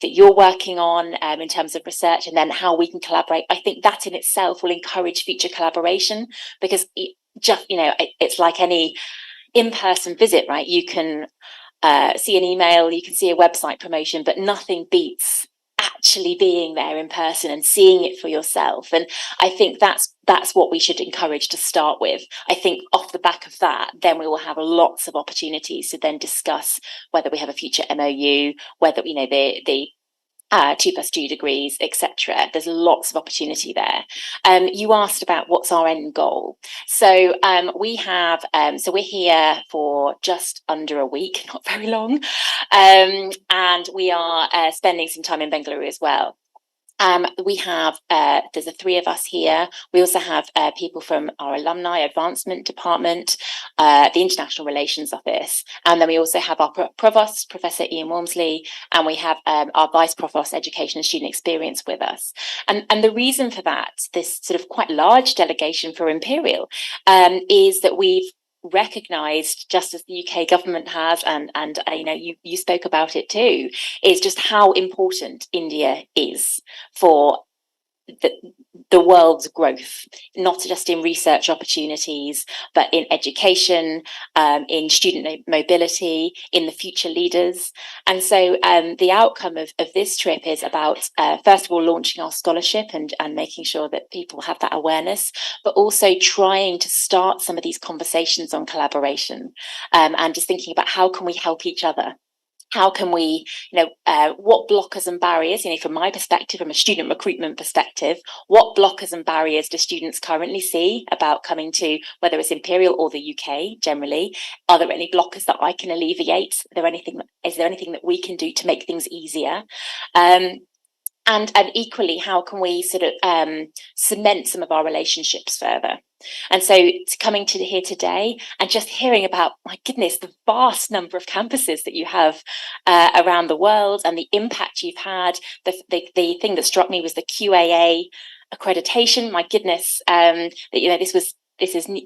you're working on in terms of research, and then how we can collaborate. I think that in itself will encourage future collaboration, because it's like any in-person visit, right? You can see an email, you can see a website promotion, but nothing beats actually being there in person and seeing it for yourself. And I think that's what we should encourage to start with. I think off the back of that, then we will have lots of opportunities to then discuss whether we have a future MOU, whether the 2+2 degrees, etc. There's lots of opportunity there. You asked about what's our end goal. So we're here for just under a week, not very long, and we are spending some time in Bengaluru as well. We have, there's the 3 of us here. We also have people from our alumni advancement department, the International Relations Office, and then we also have our provost, Professor Ian Walmsley, and we have our vice provost, education and student experience with us. And the reason for that, this sort of quite large delegation for Imperial, is that we've recognised, just as the UK government has, and you spoke about it too, is just how important India is for the world's growth, not just in research opportunities, but in education, in student mobility, in the future leaders. And so the outcome of this trip is about, first of all, launching our scholarship and making sure that people have that awareness, but also trying to start some of these conversations on collaboration, and just thinking about how can we help each other. How can we, what blockers and barriers, from my perspective, from a student recruitment perspective, what blockers and barriers do students currently see about coming to, whether it's Imperial or the UK generally? Are there any blockers that I can alleviate? Is there anything that we can do to make things easier? And equally, how can we sort of cement some of our relationships further? And so coming to here today and just hearing about, my goodness, the vast number of campuses that you have around the world and the impact you've had. The thing that struck me was the QAA accreditation. My goodness, this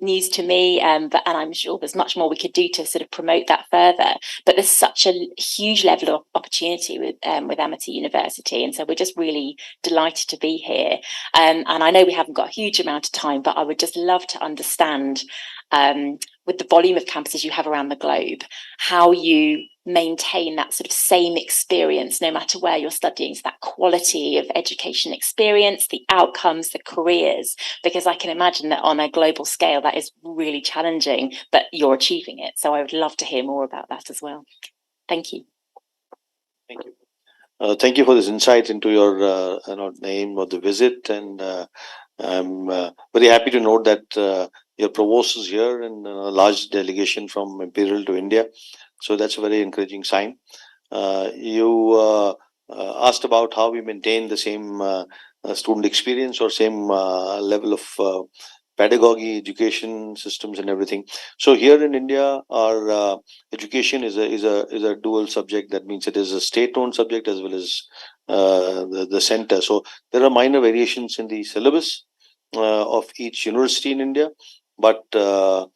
news to me, and I'm sure there's much more we could do to sort of promote that further. But there's such a huge level of opportunity with Amity University, and so we're just really delighted to be here. And I know we haven't got a huge amount of time, but I would just love to understand, with the volume of campuses you have around the globe, how you maintain that sort of same experience no matter where you're studying, so that quality of education experience, the outcomes, the careers, because I can imagine that on a global scale that is really challenging, but you're achieving it. So I would love to hear more about that as well. Thank you. Thank you. Thank you for this insight into your name of the visit, and I'm very happy to note that your provost is here and a large delegation from Imperial to India. So that's a very encouraging sign. You asked about how we maintain the same student experience or same level of pedagogy, education systems, and everything. So here in India, our education is a dual subject. That means it is a state-owned subject as well as the center. So there are minor variations in the syllabus of each university in India, but the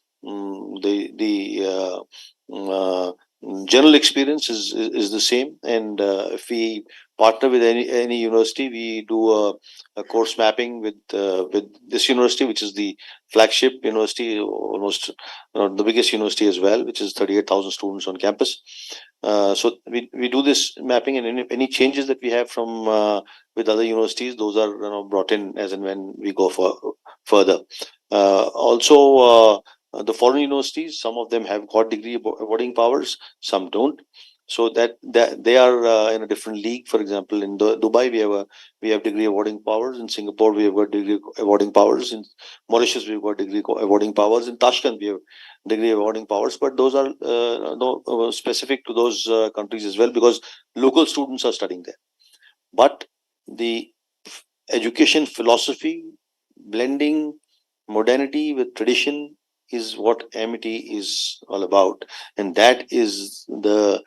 general experience is the same. And if we partner with any university, we do a course mapping with this university, which is the flagship university, almost the biggest university as well, which is 38,000 students on campus. So we do this mapping, and any changes that we have from with other universities, those are brought in as and when we go for further. Also, the foreign universities, some of them have got degree awarding powers, some don't. So that they are in a different league. For example, in Dubai, we have degree awarding powers. In Singapore, we have got degree awarding powers. In Mauritius, we've got degree awarding powers. In Tashkent, we have degree awarding powers. But those are specific to those countries as well, because local students are studying there. But the education philosophy, blending modernity with tradition, is what Amity is all about, and that is the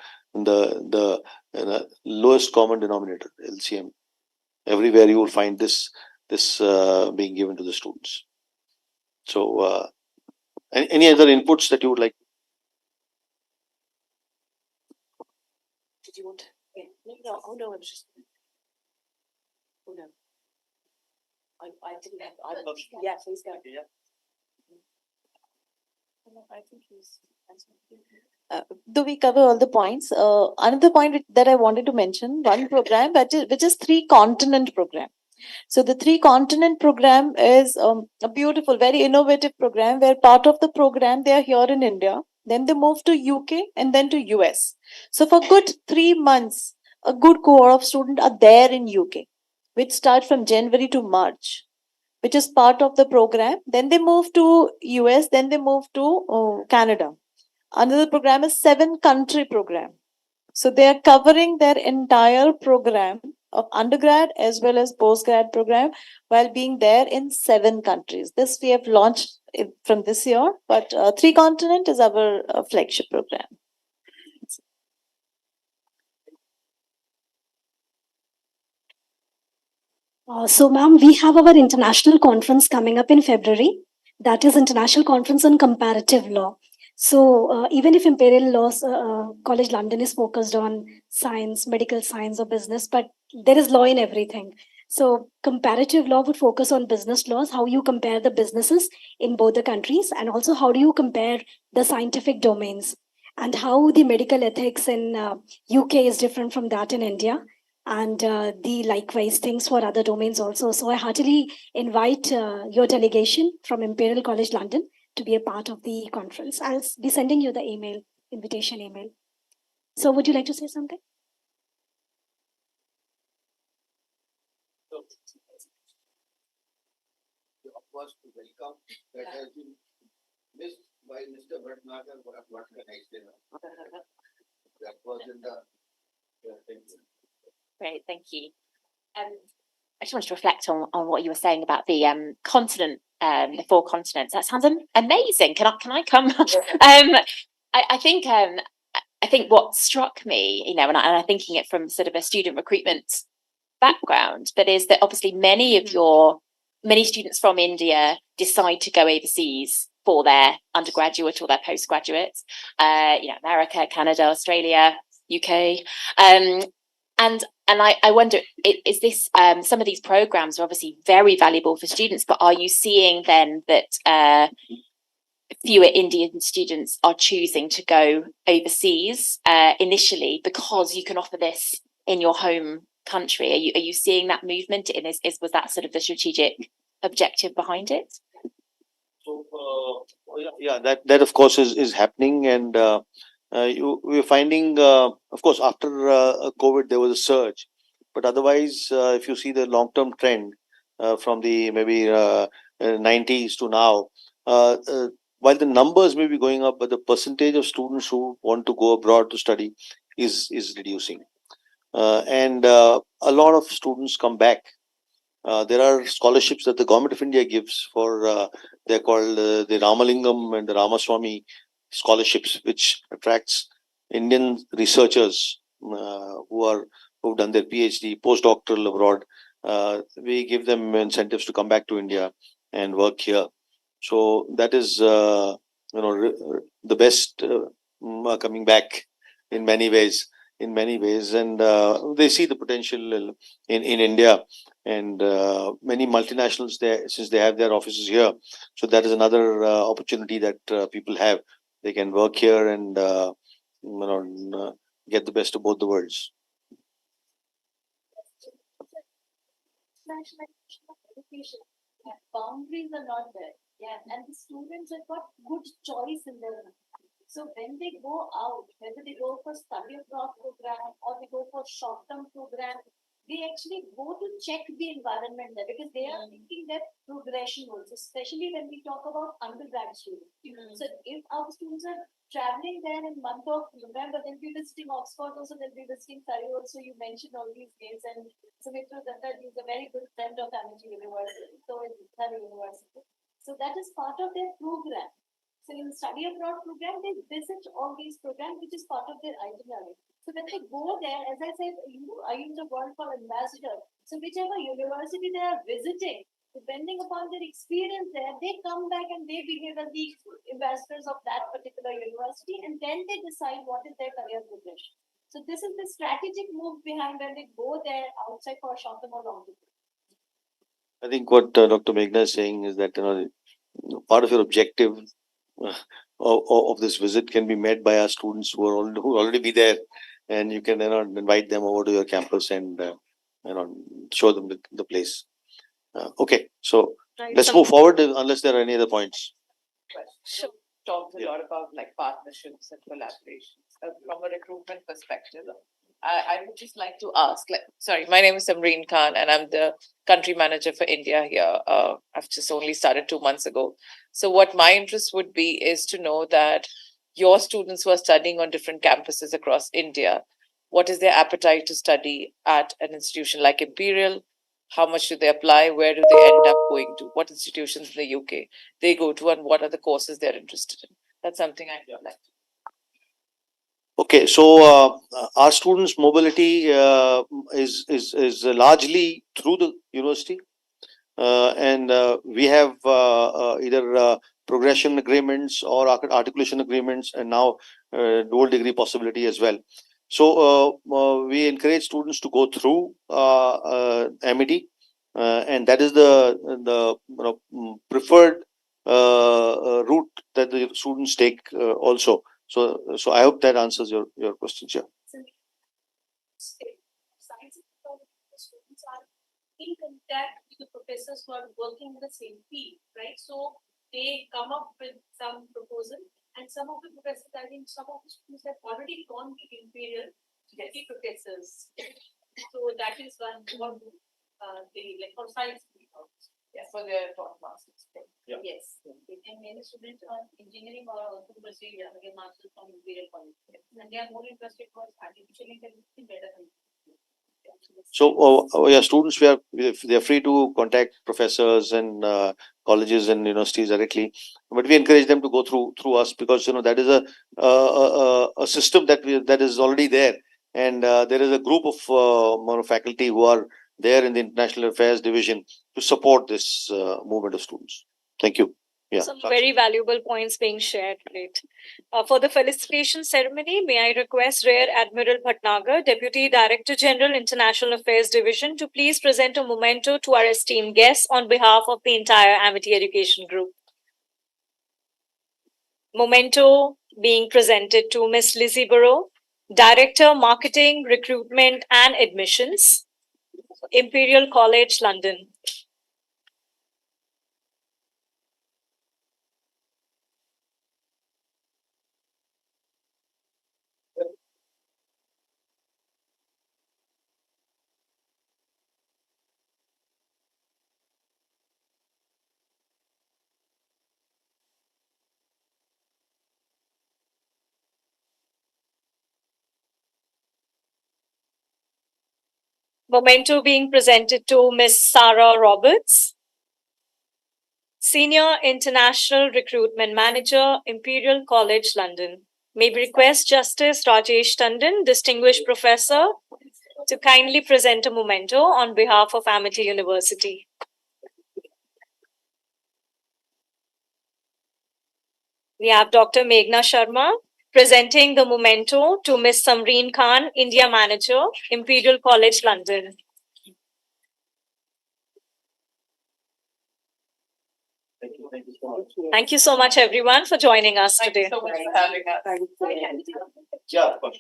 lowest common denominator, LCM. Everywhere you will find this being given to the students. So, any other inputs that you would like? Did you want to? Yeah. No, oh no, I was just. Oh no. I didn't have. Yeah, please go. Yeah. I think he's. Though we cover all the points, another point that I wanted to mention, one program which is 3-continent program. So the 3-continent program is a beautiful, very innovative program where part of the program they are here in India, then they move to UK and then to US. So for good 3 months, a good cohort of students are there in UK, which start from January to March, which is part of the program. Then they move to US, then they move to Canada. Another program is 7-country program. So they are covering their entire program of undergrad as well as postgrad program while being there in 7 countries. This we have launched from this year, but 3-continent is our flagship program. So, ma'am, we have our international conference coming up in February. That is International Conference on Comparative Law. So, even if Imperial College London is focused on science, medical science, or business, but there is law in everything. So, comparative law would focus on business laws, how you compare the businesses in both the countries, and also how do you compare the scientific domains, and how the medical ethics in UK is different from that in India, and the likewise things for other domains also. So I heartily invite your delegation from Imperial College London to be a part of the conference. I'll be sending you the invitation email. So would you like to say something? Of course, to welcome that has been missed by Mr. Bhatnagar. What can I say now? That was in the. Yeah, thank you. Great, thank you. I just wanted to reflect on what you were saying about the continent, the 4 continents. That sounds amazing. Can I come? I think what struck me, and I'm thinking it from sort of a student recruitment background, but is that obviously many of your many students from India decide to go overseas for their undergraduate or their postgraduate, America, Canada, Australia, UK. And I wonder, is this, some of these programs are obviously very valuable for students, but are you seeing then that fewer Indian students are choosing to go overseas initially because you can offer this in your home country? Are you seeing that movement? And was that sort of the strategic objective behind it? So that of course is happening, and we're finding, of course, after COVID there was a surge, but otherwise, if you see the long-term trend from the maybe 90s to now, while the numbers may be going up, but the percentage of students who want to go abroad to study is reducing, and a lot of students come back. There are scholarships that the government of India gives for, they're called the Ramalingam and the Ramaswamy scholarships, which attracts Indian researchers who've done their PhD, postdoctoral abroad. We give them incentives to come back to India and work here. So that is, the best coming back in many ways. And they see the potential in India, and many multinationals there, since they have their offices here, so that is another opportunity that people have. They can work here and get the best of both the worlds. Internationalization of education, boundaries are not there. Yeah, and the students have got good choice in their life. So when they go out, whether they go for study abroad program or they go for short-term program, they actually go to check the environment there, because they are thinking that progression goals, especially when we talk about undergrad students. So if our students are traveling there in month of November, they'll be visiting Oxford also, they'll be visiting Surrey also. You mentioned all these names, and Sumitra Datta is a very good friend of Amity University, so is Surrey University. So that is part of their program. So in study abroad program, they visit all these programs, which is part of their itinerary. So when they go there, as I said, I use the word for ambassador. So whichever university they are visiting, depending upon their experience there, they come back and they behave as the ambassadors of that particular university, and then they decide what is their career progression. So this is the strategic move behind when they go there outside for a short-term or long-term. I think what Dr. Meghna is saying is that part of your objective of this visit can be met by our students who already be there, and you can invite them over to your campus and show them the place. Okay, so let's move forward unless there are any other points. Sure. Talked a lot about like partnerships and collaborations from a recruitment perspective. I would just like to ask, sorry, my name is Samreen Khan and I'm the country manager for India here. I've just only started 2 months ago. So what my interest would be is to know that your students who are studying on different campuses across India, what is their appetite to study at an institution like Imperial? How much do they apply? Where do they end up going to? What institutions in the UK they go to, and what are the courses they're interested in? That's something I'd like to. Okay, so our students' mobility is largely through the university, and we have either progression agreements or articulation agreements, and now dual degree possibility as well. So we encourage students to go through MED, and that is the preferred route that the students take also. So I hope that answers your questions. Yeah. Science students are in contact with the professors who are working in the same field, right? So they come up with some proposal, and some of the professors, I think some of the students have already gone to Imperial to get the professors. So that is one they like for science. Yes, for their masters. Yeah. Yes. And many students on engineering or also pursuing their masters from Imperial College. And they are more interested for artificial intelligence better than. So yeah, students they are free to contact professors and colleges and universities directly, but we encourage them to go through us, because that is a system that is already there, and there is a group of faculty who are there in the International Affairs Division to support this movement of students. Thank you. Yeah. Some very valuable points being shared. Great. For the felicitation ceremony, may I request Rear Admiral Bhatnagar, Deputy Director General, International Affairs Division, to please present a memento to our esteemed guests on behalf of the entire Amity Education Group. Memento being presented to Ms. Lizzie Burrow, Director, Marketing, Recruitment and Admissions, Imperial College, London. Memento being presented to Ms. Sarah Roberts, Senior International Recruitment Manager, Imperial College, London. May we request Justice Rajesh Tandon, Distinguished Professor, to kindly present a memento on behalf of Amity University. We have Dr. Meghna Sharma presenting the memento to Ms. Samreen Khan, India Manager, Imperial College, London. Thank you so much, everyone, for joining us Thank you today. so much for having us. Yeah, of course.